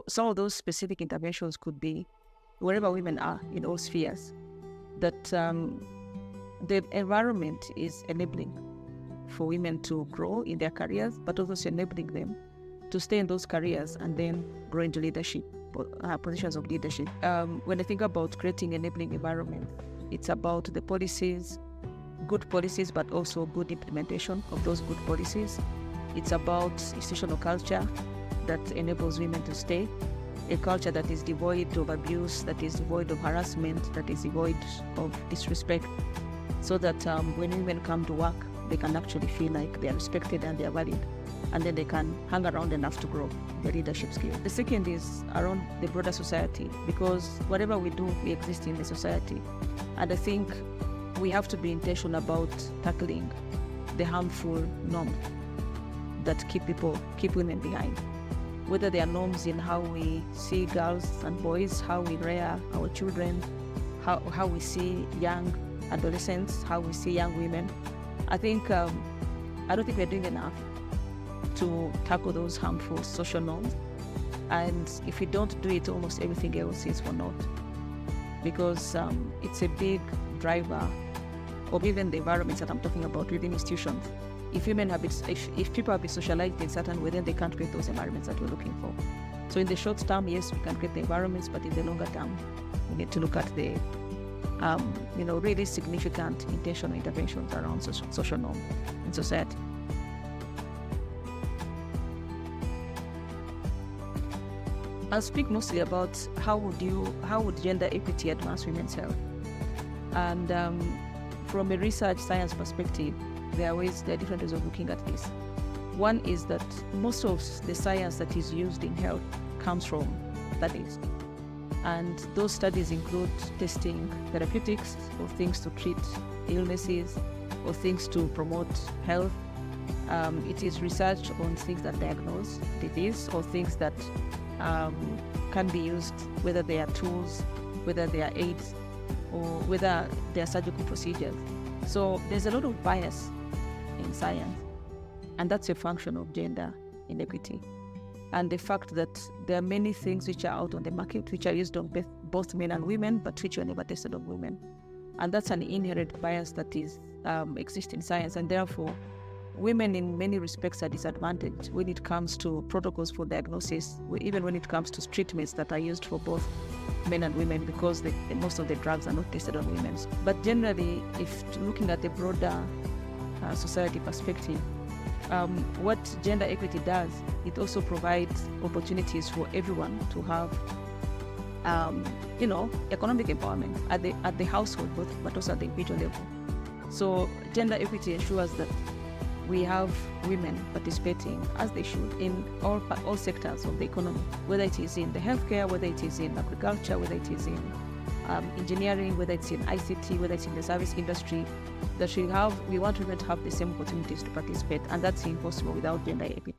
So some of those specific interventions could be wherever women are in all spheres, that the environment is enabling for women to grow in their careers, but also enabling them to stay in those careers and then grow into leadership, positions of leadership. When I think about creating enabling environment, it's about the policies, good policies, but also good implementation of those good policies. It's about institutional culture that enables women to stay, a culture that is devoid of abuse, that is devoid of harassment, that is devoid of disrespect, so that when women come to work, they can actually feel like they are respected and they are valued, and then they can hang around enough to grow their leadership skills. The second is around the broader society, because whatever we do, we exist in the society. And I think we have to be intentional about tackling the harmful norms that keep women behind. Whether they are norms in how we see girls and boys, how we rear our children, how we see young adolescents, how we see young women. I don't think we're doing enough to tackle those harmful social norms. And if we don't do it, almost everything else is for naught. Because it's a big driver of even the environments that I'm talking about within institutions. If people have been socialized in certain way, then they can't create those environments that we're looking for. So in the short term, yes, we can create the environments, but in the longer term, we need to look at the really significant intentional interventions around social norm in society. I'll speak mostly about how would gender equity advance women's health. And from a research science perspective, there are different ways of looking at this. One is that most of the science that is used in health comes from studies. And those studies include testing therapeutics or things to treat illnesses or things to promote health. It is research on things that diagnose disease or things that can be used, whether they are tools, whether they are aids, or whether they are surgical procedures. So there's a lot of bias in science, and that's a function of gender inequity. And the fact that there are many things which are out on the market which are used on both men and women, but which are never tested on women. And that's an inherent bias that exists in science, and therefore women in many respects are disadvantaged when it comes to protocols for diagnosis, even when it comes to treatments that are used for both men and women, because most of the drugs are not tested on women. But generally, if looking at the broader society perspective, what gender equity does, it also provides opportunities for everyone to have, economic empowerment at the household, but also at the individual level. So gender equity ensures that we have women participating as they should in all sectors of the economy, whether it is in the healthcare, whether it is in agriculture, whether it is in engineering, whether it's in ICT, whether it's in the service industry. We want women to have the same opportunities to participate, and that's impossible without gender equity.